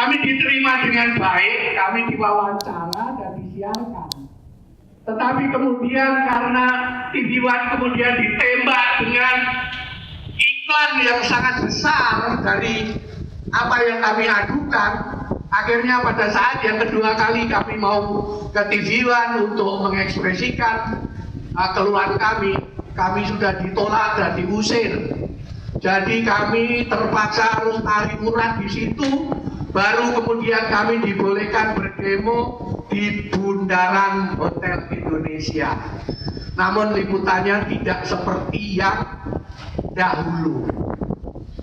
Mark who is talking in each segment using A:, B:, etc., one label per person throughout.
A: Kami diterima dengan baik, kami diwawancara dan disiarkan. Tetapi kemudian karena TV One kemudian ditembak dengan iklan yang sangat besar dari apa yang kami adukan, akhirnya pada saat yang kedua kali kami mau ke TV One untuk mengekspresikan keluhan kami sudah ditolak dan diusir. Jadi kami terpaksa harus tarik urat di situ, baru kemudian kami dibolehkan berdemo di bundaran Hotel Indonesia. Namun liputannya tidak seperti yang dahulu,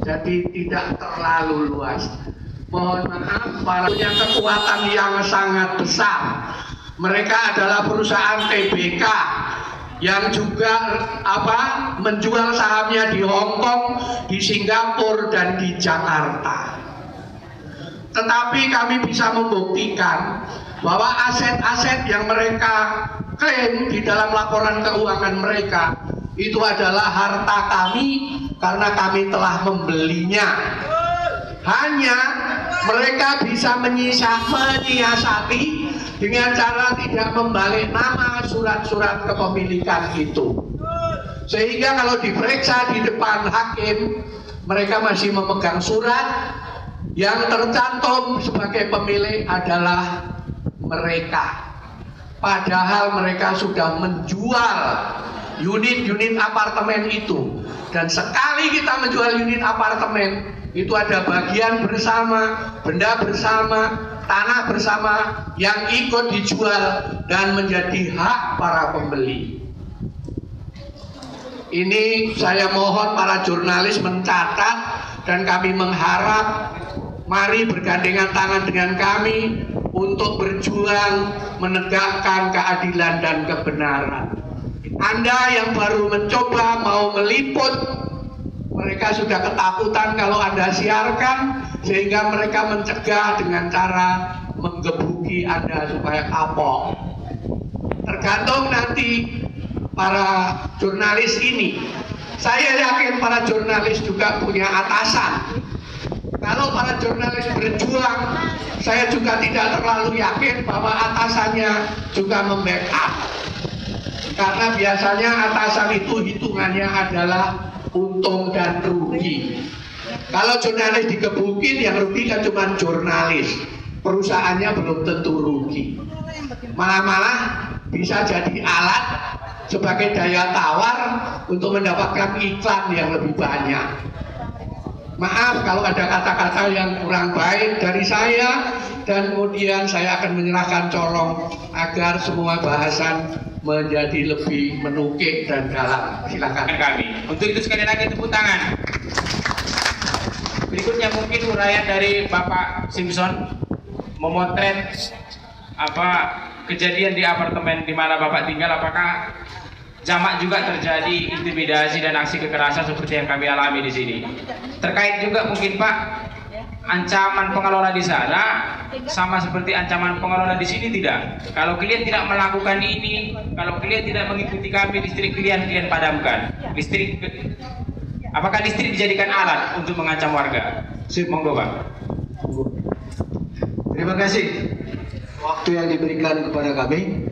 A: jadi tidak terlalu luas. Mohon maaf, para punya kekuatan yang sangat besar. Mereka adalah perusahaan TBK yang juga menjual sahamnya di Hong Kong, di Singapura dan di Jakarta. Tetapi kami bisa membuktikan bahwa aset-aset yang mereka klaim di dalam laporan keuangan mereka itu adalah harta kami karena kami telah membelinya. Hanya mereka bisa menyiasati dengan cara tidak membalik nama surat-surat kepemilikan itu. Sehingga kalau diperiksa di depan hakim, mereka masih memegang surat yang tercantum sebagai pemilik adalah mereka. Padahal mereka sudah menjual unit-unit apartemen itu. Dan sekali kita menjual unit apartemen, itu ada bagian bersama, benda bersama, tanah bersama yang ikut dijual dan menjadi hak para pembeli. Ini saya mohon para jurnalis mencatat, dan kami mengharap mari bergandengan tangan dengan kami untuk berjuang menegakkan keadilan dan kebenaran. Anda yang baru mencoba mau meliput, mereka sudah ketakutan kalau Anda siarkan, sehingga mereka mencegah dengan cara menggebuki Anda supaya kapok. Tergantung nanti para jurnalis ini. Saya yakin para jurnalis juga punya atasan. Kalau para jurnalis berjuang, saya juga tidak terlalu yakin bahwa atasannya juga membackup. Karena biasanya atasan itu hitungannya adalah untung dan rugi. Kalau jurnalis digebukin, yang rugi kan cuma jurnalis, perusahaannya belum tentu rugi. Malah bisa jadi alat sebagai daya tawar untuk mendapatkan iklan yang lebih banyak. Maaf kalau ada kata-kata yang kurang baik dari saya, dan kemudian saya akan menyerahkan corong agar semua bahasan menjadi lebih menukik dan dalam. Silakan
B: kami. Untuk itu sekali lagi tepuk tangan. Berikutnya mungkin uraian dari Bapak Simpson memotret kejadian di apartemen di mana Bapak tinggal. Apakah jamak juga terjadi intimidasi dan aksi kekerasan seperti yang kami alami di sini? Terkait juga mungkin Pak, ancaman pengelola di sana sama seperti ancaman pengelola di sini tidak? Kalau kalian tidak melakukan ini, kalau kalian tidak mengikuti kami, listrik kalian padamkan. Apakah listrik dijadikan alat untuk mengancam warga? Monggo Pak.
C: Terima kasih waktu yang diberikan kepada kami.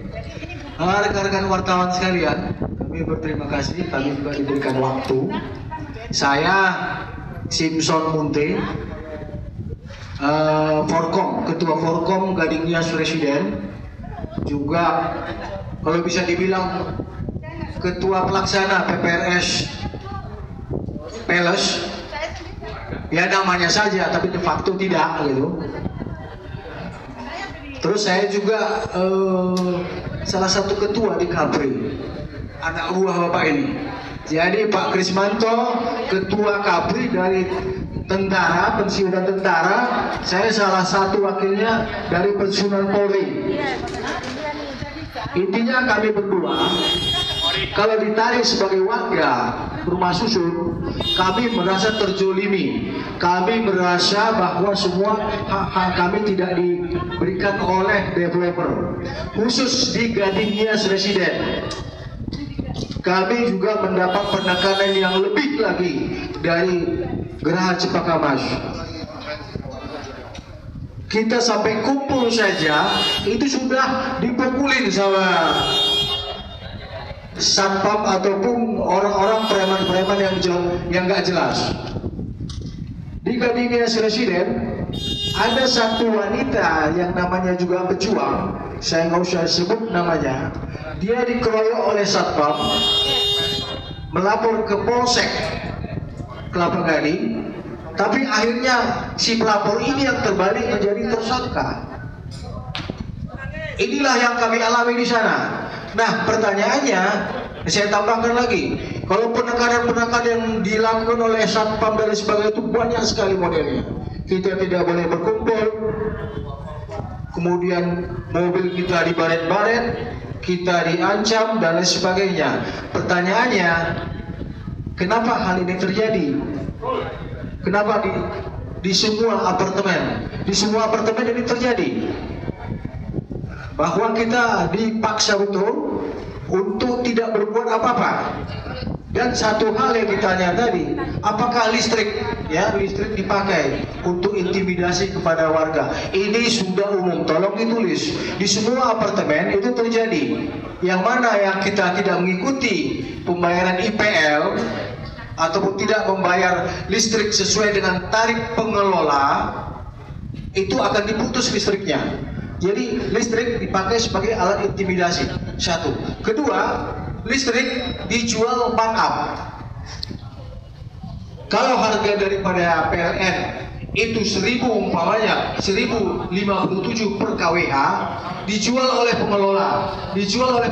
C: Rekan-rekan wartawan sekalian, kami berterima kasih, kami juga diberikan waktu. Saya Simpson Munte, Ketua Forkom Gading Nias Presiden, juga kalau bisa dibilang Ketua Pelaksana PPRS Peles, ya namanya saja tapi de facto tidak gitu. Terus saya juga salah satu ketua di Kapri, anak buah Bapak ini. Jadi Pak Krismanto, ketua Kapri dari tentara, pensiunan tentara, saya salah satu wakilnya dari pensiunan Polri. Intinya kami berdua, kalau ditarik sebagai warga rumah susun, kami merasa terzolimi. Kami merasa bahwa semua hak-hak kami tidak diberikan oleh developer, khusus di Gading Nias Residen. Kami juga mendapat penekanan yang lebih lagi dari Geraha Cepaka Mas. Kita sampai kumpul saja itu sudah dipukulin sama satpam ataupun orang-orang preman-preman yang nggak jelas. Di Kabinetnya Presiden ada satu wanita yang namanya juga pejuang, saya nggak usah sebut namanya. Dia dikeroyok oleh satpam, melapor ke Polsek Kelapa Gading, tapi akhirnya si pelapor ini yang terbalik menjadi tersangka. Inilah yang kami alami di sana. Nah, pertanyaannya, saya tambahkan lagi, kalau penekanan-penekanan yang dilakukan oleh satpam dan sebagainya itu banyak sekali modelnya. Kita tidak boleh berkumpul, kemudian mobil kita dibaret-baret, kita diancam dan lain sebagainya. Pertanyaannya, kenapa hal ini terjadi? Kenapa di semua apartemen? Di semua apartemen ini terjadi. Bahwa kita dipaksa betul untuk tidak berbuat apa-apa. Dan satu hal yang ditanya tadi, apakah listrik dipakai untuk intimidasi kepada warga? Ini sudah umum, tolong ditulis. Di semua apartemen itu terjadi. Yang mana yang kita tidak mengikuti pembayaran IPL ataupun tidak membayar listrik sesuai dengan tarif pengelola, itu akan diputus listriknya. Jadi listrik dipakai sebagai alat intimidasi. Satu. Kedua, listrik dijual markup. Kalau harga daripada PLN itu 1000 umpamanya 1057 per kWh, dijual oleh pengelola 1500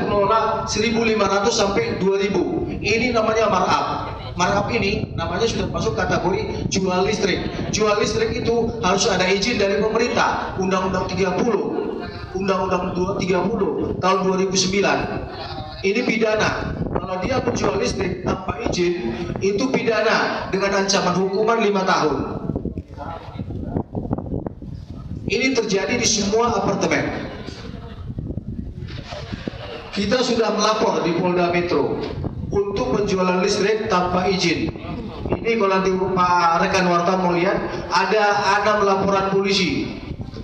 C: sampai 2000. Ini namanya markup. Markup ini namanya sudah masuk kategori jual listrik. Jual listrik itu harus ada izin dari pemerintah. Undang-Undang 30 tahun 2009. Ini pidana. Kalau dia menjual listrik tanpa izin, itu pidana dengan ancaman hukuman 5 tahun. Ini terjadi di semua apartemen. Kita sudah melapor di Polda Metro untuk penjualan listrik tanpa izin. Ini kalau nanti Pak rekan wartawan mau lihat, ada 6 laporan polisi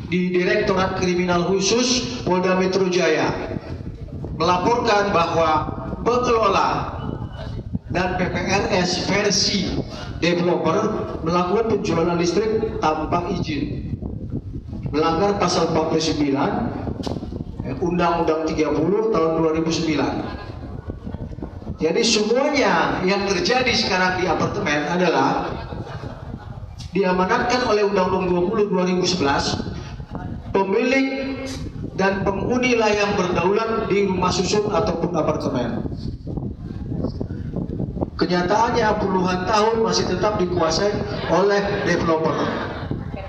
C: di Direktorat Kriminal Khusus Polda Metro Jaya melaporkan bahwa pengelola dan PPRS versi developer melakukan penjualan listrik tanpa izin, melanggar pasal 49 Undang-Undang 30 tahun 2009. Jadi semuanya yang terjadi sekarang di apartemen adalah diamanatkan oleh Undang-Undang 20 2011. Pemilik dan penghuni lah yang berdaulat di rumah susun ataupun apartemen. Kenyataannya puluhan tahun masih tetap dikuasai oleh developer.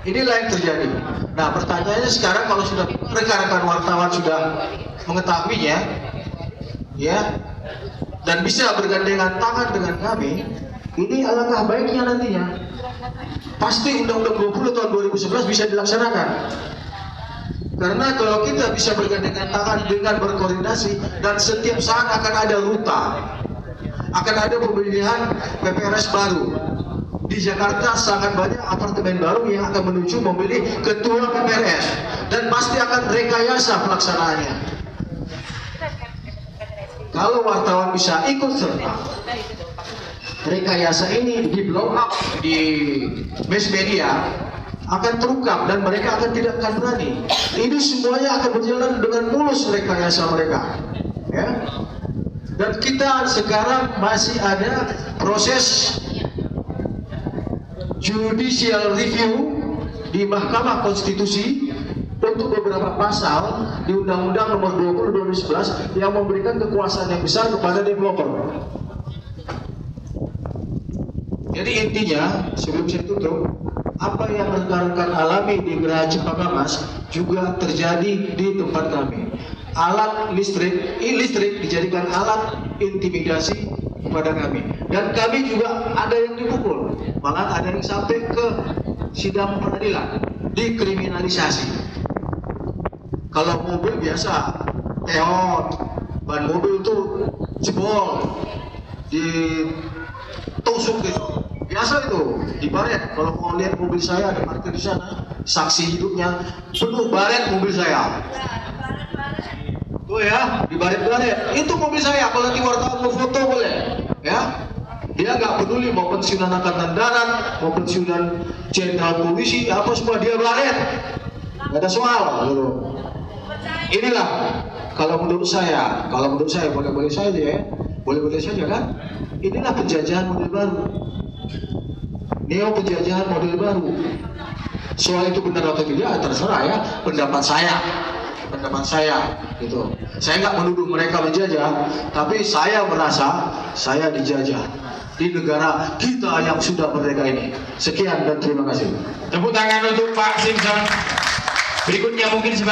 C: Inilah yang terjadi. Nah, pertanyaannya sekarang, kalau sudah rekan-rekan wartawan sudah mengetahuinya, ya, dan bisa bergandengan tangan dengan kami, ini alangkah baiknya nantinya. Pasti Undang-Undang 20 tahun 2011 bisa dilaksanakan. Karena kalau kita bisa bergandengan tangan dengan berkoordinasi, dan setiap saat akan ada ruta, akan ada pemilihan PPRS baru. Di Jakarta sangat banyak apartemen baru yang akan menuju memilih ketua PPRS, dan pasti akan rekayasa pelaksanaannya. Kalau wartawan bisa ikut serta, rekayasa ini di blow up di mass media, akan terungkap dan mereka akan tidak akan berani. Ini semuanya akan berjalan dengan mulus rekayasa mereka, ya. Dan kita sekarang masih ada proses judicial review di Mahkamah Konstitusi untuk beberapa pasal di Undang-Undang Nomor 20 2011 yang memberikan kekuasaan yang besar kepada developer. Jadi intinya, sebelum saya tutup, apa yang rekan-rekan alami di Geraha Cempaka Mas juga terjadi di tempat kami. Alat listrik dijadikan alat intimidasi kepada kami, dan kami juga ada yang dipukul, malah ada yang sampai ke sidang pengadilan, dikriminalisasi. Kalau mobil biasa, teon, ban mobil itu jebol, ditusuk gitu. Biasa itu, di baret. Kalau mau lihat mobil saya ada parkir di sana, saksi hidupnya, penuh baret mobil saya. Tuh ya, di baret-baret. Itu mobil saya. Kalau nanti wartawan mau foto boleh, ya. Dia nggak peduli mau pensiunan angkatan darat, mau pensiunan jenderal polisi, apa semua dia baret. Nggak ada soal. Gitu. Inilah kalau menurut saya boleh-boleh saja ya, boleh-boleh saja kan. Inilah penjajahan model baru. Neo penjajahan model baru. Soal itu benar atau tidak terserah ya, pendapat saya gitu. Saya nggak menuduh mereka menjajah, tapi saya merasa saya dijajah di negara kita yang sudah merdeka ini. Sekian dan terima kasih.
B: Tepuk tangan untuk Pak Simpson. Berikutnya mungkin sebagai